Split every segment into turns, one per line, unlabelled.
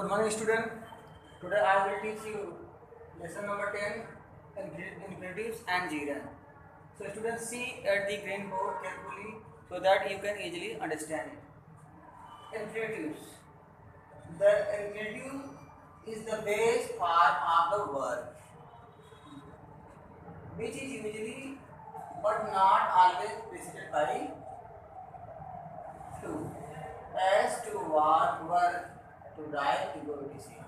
Good morning, student. Today I will teach you lesson number 10, infinitives and gerund. So, students, see at the green board carefully so that you can easily understand it. Infinitives. The infinitive is the base part of the verb, which is usually but not always preceded by to, as to, what, work, to write, to go, etc.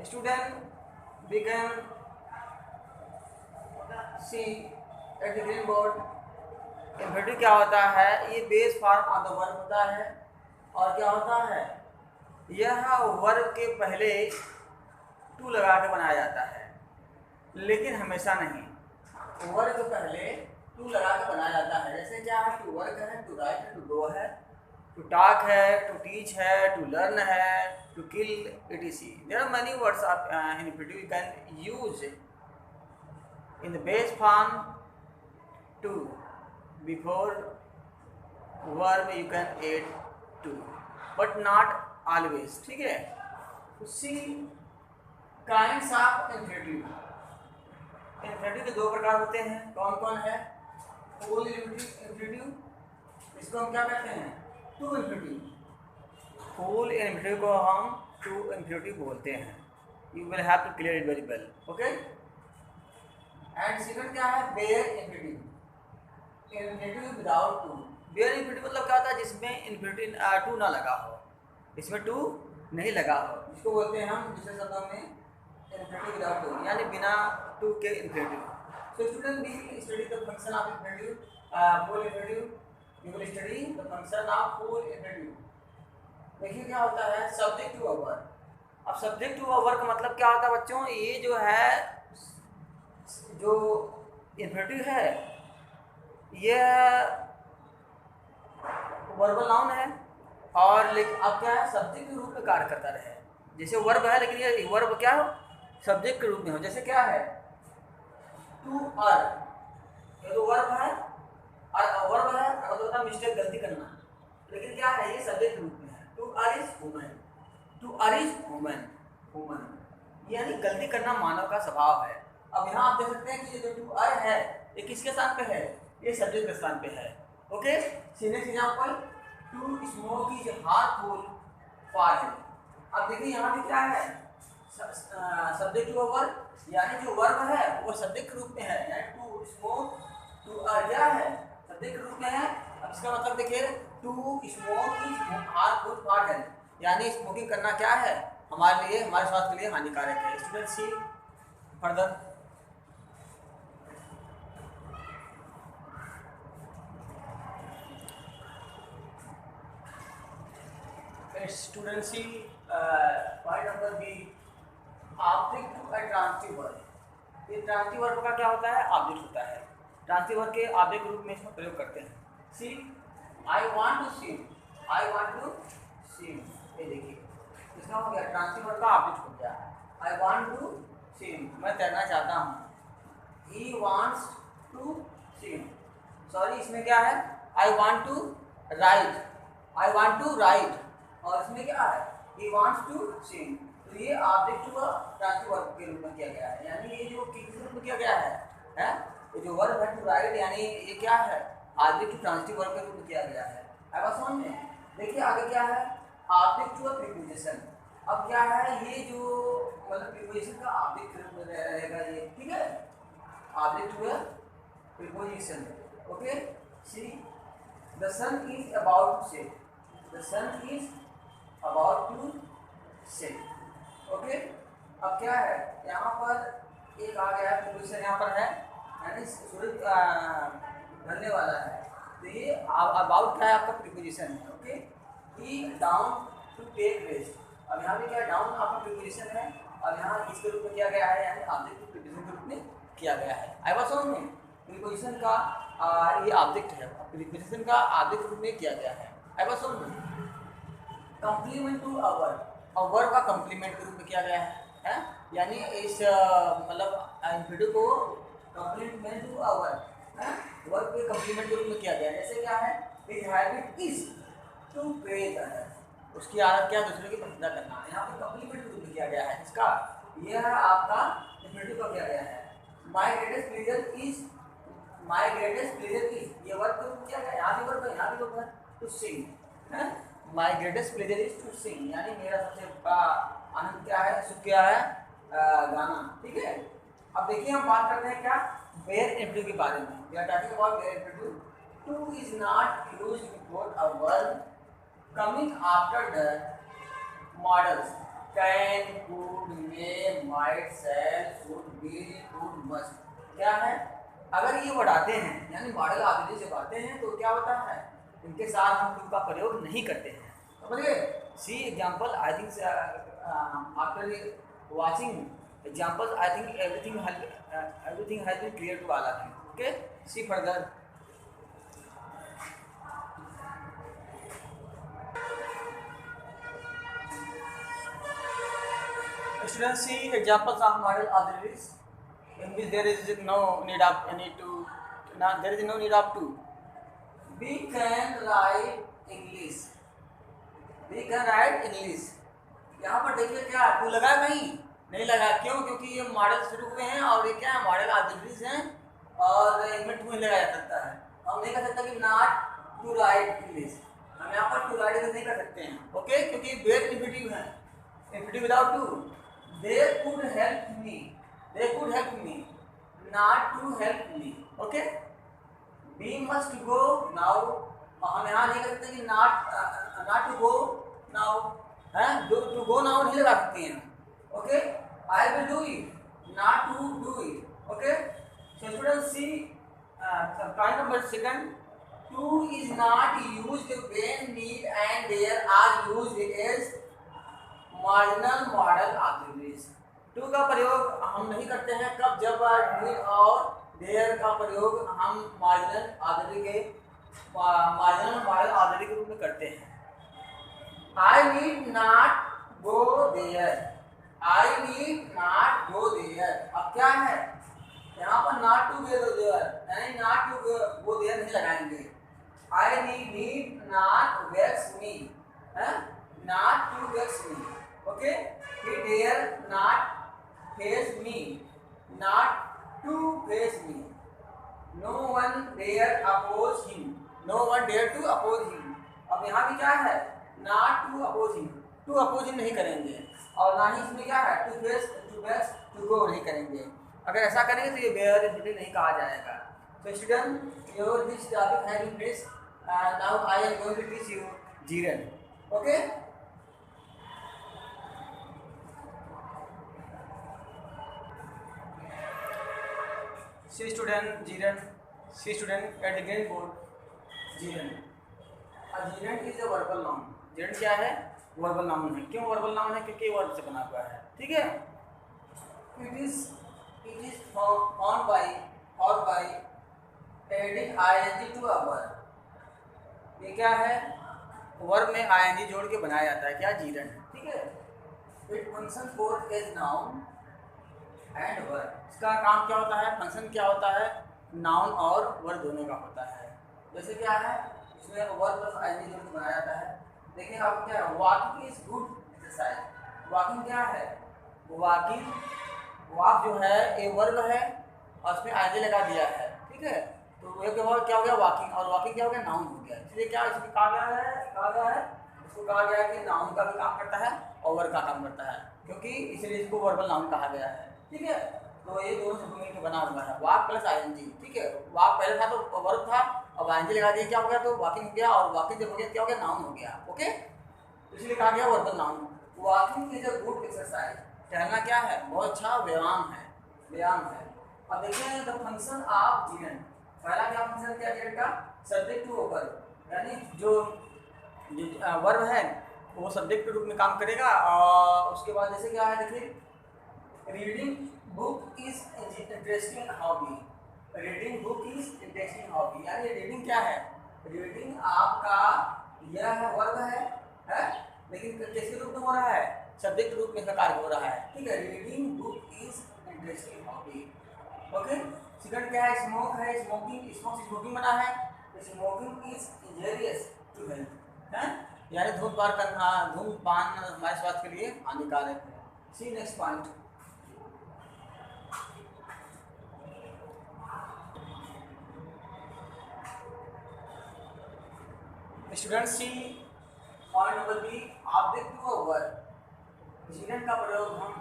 Student, we can see at the green board infinitive क्या होता है। ये base form of the verb होता है और क्या होता है, यह वर्ब के पहले टू लगा के बनाया जाता है, लेकिन हमेशा नहीं। वर्ब के पहले टू लगा के बनाया जाता है। जैसे क्या है, टू वर्क है, टू राइट है, टू गो है, टू टॉक है, टू टीच है, टू लर्न है, to kill, etc. There are many words of infinitive you can use in the base form to. Before verb you can add to, but not always. ठीक है। तो see kinds of infinitive. infinitive के दो प्रकार होते हैं। कौन कौन है? full infinitive, इसको हम क्या कहते हैं? To infinitive। full infinitive को हम टू infinitive बोलते हैं। You will have to clear it very well. Okay? And second क्या है? bare infinitive। Infinitive without to. Bare infinitive मतलब क्या होता है, जिसमें इन्फिनिटिव टू ना लगा हो, इसमें टू नहीं लगा हो, इसको बोलते हैं हम दूसरे शब्दों में इन्फिनिटिव विदाउट टू, यानी बिना टू के infinitive. So student, we study the function of infinitive, full infinitive. You will study the function of full infinitive. देखिए क्या होता है, सब्जेक्ट टू अ वर्ब। अब सब्जेक्ट टू अ वर्ब का मतलब क्या होता है बच्चों, ये जो है, जो इन्फिनिटिव है ये वर्बल नाउन है, और लेकिन अब क्या है, सब्जेक्ट के रूप में कार्य करता रहे। जैसे वर्ब है, लेकिन ये वर्ब क्या हो, सब्जेक्ट के रूप में हो। जैसे क्या है, टू अर, ये तो वर्ब है, और वर्ब है मतलब होता है मिस्टेक, गलती करना, लेकिन क्या है, ये सब्जेक्ट के रूप में है। To err is woman, to err is woman, woman यानी गलती करना मानव का स्वभाव है। अब यहाँ आप देख सकते हैं कि जो टू अर है ये किसके स्थान पे है, ये सब्जेक्ट के स्थान पे है। Okay, next example, to smoke is harmful for health. अब देखिए यहाँ भी क्या है, सब्जेक्ट टू वर्ब, यानी जो वर्ब है वो सब्जेक्ट के रूप में है, यानी टू स्मोक, टू अर क्या है, सब्जेक्ट के रूप में है। अब इसका मतलब देखिए, to smoke is harmful for health, यानी स्मोकिंग करना क्या है, हमारे लिए, हमारे स्वास्थ्य के लिए हानिकारक है। Student see further, student see point number B, object to a transitive verb. ये ट्रांसिटिव वर्ब का क्या होता है, ऑब्जेक्ट होता है। ट्रांसिटिव वर्ब के ऑब्जेक्ट रूप में इसका प्रयोग करते हैं। See, I want to swim, I want to swim, ये देखिए इसका हो गया, ट्रांसिटिव वर्ब का ऑब्जेक्ट हो गया। आई वांट टू स्विम, मैं तैरना चाहता हूँ। He wants to swim, sorry इसमें क्या है, I want to write, I want to write, और इसमें क्या है, he wants to sing। तो ये ऑब्जेक्ट टू ट्रांसिटिव वर्ब के रूप में किया गया है, यानी ये जो किस रूप में किया गया है, ये जो वर्ब है टू राइट, यानी ये क्या है, ऑब्जेक्ट टू ट्रांसिटिव वर्ब के रूप में किया गया है। अब आप समझ में, देखिए आगे क्या है, ऑब्जेक्ट टू प्रीपोजिशन। अब क्या है, ये जो मतलब प्रीपोजिशन का ऑब्जेक्ट के रूप में रहेगा ये, ठीक है, object to preposition. Okay, see, the sun is about to set, the sun is about to set. Okay, अब क्या है, यहाँ पर एक आ गया है प्रीपोजिशन, यहाँ पर है, यानी सूरज ढलने वाला है, तो ये अबाउट क्या है, आपका प्रीपोजिशन है। Okay, he down to take rest. अब यहाँ पे क्या है, डाउन आपका प्रीपोजिशन है, और यहाँ इसके रूप में किया गया है, यानी ऑब्जेक्ट टू प्रीपोजिशन के रूप में किया गया है। आई बात समझ में, प्रीपोजिशन का ये ऑब्जेक्ट है, प्रीपोजिशन का ऑब्जेक्ट रूप में किया गया है। आई बात समझ में, कंप्लीमेंट टू अ वर्ब का कंप्लीमेंट के रूप में किया गया है, यानी इस मतलब इन्फिनिटिव को कंप्लीमेंट टू अ वर्ब के कंप्लीमेंट के रूप में किया गया है। जैसे क्या है, his habit is to praise others, उसकी आदत क्या, दूसरे की प्रशंसा करना। यहाँ पे कम्प्लीमेंट रूप में किया गया है, इसका ये है आपका इन्फिनिटिव का किया गया है। My greatest pleasure is, my greatest pleasure is, ये वर्ब को किया गया, यहाँ भी वर्ब है, यहाँ भी वर्ब है, टू सिंग है। My greatest pleasure is to sing, यानी मेरा सबसे बड़ा आनंद क्या है, सुख क्या है, गाना। ठीक है, अब देखिए हम बात करते हैं क्या, वेयर इन्फिनिटिव के बारे में। We are talking about bare infinitive. To is not used before a verb coming after the models can, could, may, might, shall, should, will, would, must। क्या है, अगर ये वर्ड आते हैं यानी मॉडल आदि जब आते हैं तो क्या होता है, इनके साथ हम टू का प्रयोग नहीं करते हैं। समझिए, see example, I think after watching example I think everything has been clear to all of you. Okay, see further. Students, see examples of model auxiliaries in which there is no need of any to, there is no need of to. We can write English, we can write English। यहाँ पर देखिए क्या to लगा, कहीं नहीं लगा, क्यों, क्योंकि ये मॉडल शुरू हुए हैं और ये क्या है, मॉडल ऑक्सिलरीज हैं और इनमें टू नहीं लगाया जा सकता है। हम नहीं कर सकता कि नॉट टू राइट इंग्लिश, हम यहाँ पर टू राइट नहीं कर सकते हैं। ओके, क्योंकि वेयर इन्फिनिटिव है, infinitive without to. They could help me, they could help me, not to help me। Okay, we must go now, हम यहाँ नहीं कर सकते कि not to go now है, to go now नहीं लगा सकते हैं। Okay, I will do it, not to do it। Okay, so students see point number second, to is not used when need and there are used as marginal modal auxiliaries. To का प्रयोग हम नहीं करते हैं कब, जब need और there का प्रयोग हम मार्जिनल ऑक्सिलरी के, मार्जिनल मॉडल ऑक्सिलरी के रूप में करते हैं। I need not go there, I need not go there. अब क्या है, यहाँ पर नॉट टू गो देयर यानी नॉट टू गो देयर नहीं लगाएंगे। I need not vex me है, not to vex me. Okay, he dare not face me, not to face me। No one dare oppose him, no one dare to oppose him। अब यहाँ भी क्या है, not to oppose him, to oppose him नहीं करेंगे, और ना ही इसमें क्या है, to face, to go नहीं करेंगे। अगर ऐसा करेंगे तो ये वेयर इन्फिनिटिव नहीं कहा जाएगा। So student, your this topic has been finished, and now I am going to teach you gerund। Okay। See student, gerund, see student at the green board, gerund। A gerund is a verbal noun। gerund क्या है, verbal noun है। क्यों verbal noun है, क्योंकि verb से बना हुआ है। ठीक है, it is formed by adding ing to a verb। ये क्या है, वर्ब में ing जोड़ के बनाया जाता है, क्या, gerund। ठीक है, it functions both as noun and verb. इसका काम क्या होता है, फंक्शन क्या होता है, नाउन और वर्ब दोनों का होता है। जैसे क्या है, इसमें वर्ब प्लस आईएनजी जोड़ के बनाया जाता है। देखिए आप क्या है, walking is good exercise. Walking क्या है, वॉकिंग, वॉक जो है ये वर्ब है और उसमें आईएनजी लगा दिया है। ठीक है, तो ये क्या हो गया, वॉकिंग, और वॉकिंग क्या हो गया, नाउन हो गया। इसलिए क्या इसमें कहा गया है, इसको कहा गया है कि नाउन का भी काम करता है और वर्ब का काम करता है, क्योंकि इसलिए इसको वर्बल नाउन कहा गया है। ठीक है, तो ये दोनों से मिलकर बना हुआ है, वॉक प्लस आईएनजी। ठीक है, वॉक पहले था तो वर्ब था, अब आईएनजी लगा दिया, क्या हो गया, तो वॉकिंग हो गया, और वॉकिंग जब हो गया क्या हो गया, नाउन हो गया। ओके, इसलिए कहा गया verbal noun. Walking is a good exercise. टहलना क्या है, बहुत अच्छा व्यायाम है, व्यायाम है। अब देखिए द फंक्शन ऑफ gerund। पहला क्या फंक्शन क्या gerund का, सब्जेक्ट टू वर्ब, यानी जो वर्ब है वो सब्जेक्ट के रूप में काम करेगा। और उसके बाद जैसे क्या है, देखिए reading book is interesting hobby. Reading book is interesting hobby, यानी रीडिंग क्या है, रीडिंग आपका यह है वर्ब है लेकिन किसके रूप में हो रहा है, सब्जेक्ट रूप में इसका कार्य हो रहा है। ठीक है, reading book is interesting hobby. Okay, second क्या है, स्मोक है, स्मोकिंग, स्मोकिंग बना है, smoking is injurious to health है, यानी धूमपान हमारे स्वास्थ्य के लिए हानिकारक है। See next point. Student see point number B, object to work. जीवन का प्रयोग हम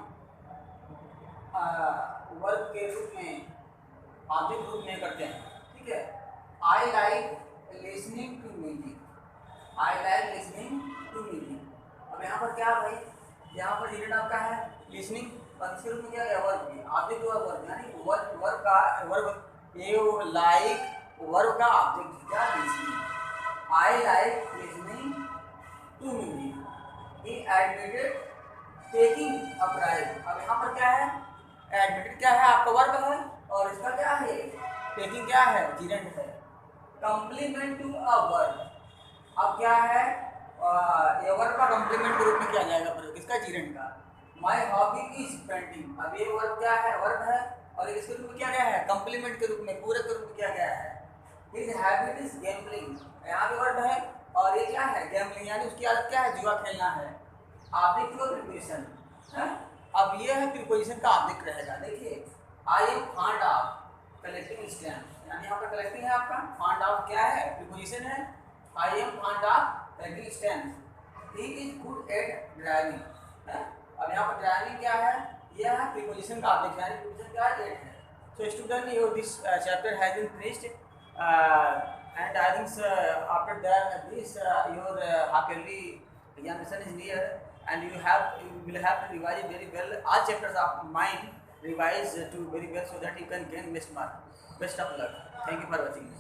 वर्क के रूप में, ऑब्जेक्ट रूप में करते हैं, ठीक है। I like listening to music, I like listening to music. अब यहाँ पर क्या है भाई, यहाँ पर जीवन आपका है लिसनिंग, और इसके रूप में क्या है वर्क भी, ऑब्जेक्ट टू वर्क, यानी वर्क का वर्क, ये लाइक वर्क का ऑब्जेक्ट क्या listening. I like listening to music. He admitted taking a bribe. अब यहाँ पर क्या है, एडमिटेड क्या है आपका वर्ब है, और इसका क्या है टेकिंग क्या है जीरेंट है। कम्प्लीमेंट टू अ वर्ब, अब क्या है ये वर्ब का कम्प्लीमेंट के रूप में किया जाएगा प्रयोग, किसका जीरेंट का। माई हॉबी इज पेंटिंग, अब ये वर्ब क्या है वर्ब है, और इसके रूप में क्या गया है कम्प्लीमेंट के रूप में, पूरे के रूप में किया गया है। हिज हैबिट इज गैम्बलिंग, यहाँ पे वर्ब है और ये क्या है गैम्बलिंग, यानी उसकी आदत क्या है जुआ खेलना है। ऑब्जेक्ट का प्रीपोजिशन है, अब ये है प्रीपोजिशन का ऑब्जेक्ट रहेगा। देखिए I am fond of collecting stamp, यानी यहाँ पर कलेक्टिंग है आपका, फॉन्ड ऑफ क्या है प्रीपोजिशन है, I am fond of collecting stamp. He is good at driving है, अब यहाँ पर ड्राइविंग क्या है, यह है प्रीपोजिशन का ऑब्जेक्ट, यानी प्रीपोजिशन क्या है एट है। So student your this chapter has been finished, and I think after that this your half yearly examination is near, and you will have to revise very well all chapters of mine, revise to very well so that you can gain best mark. Best of luck. Thank you for watching.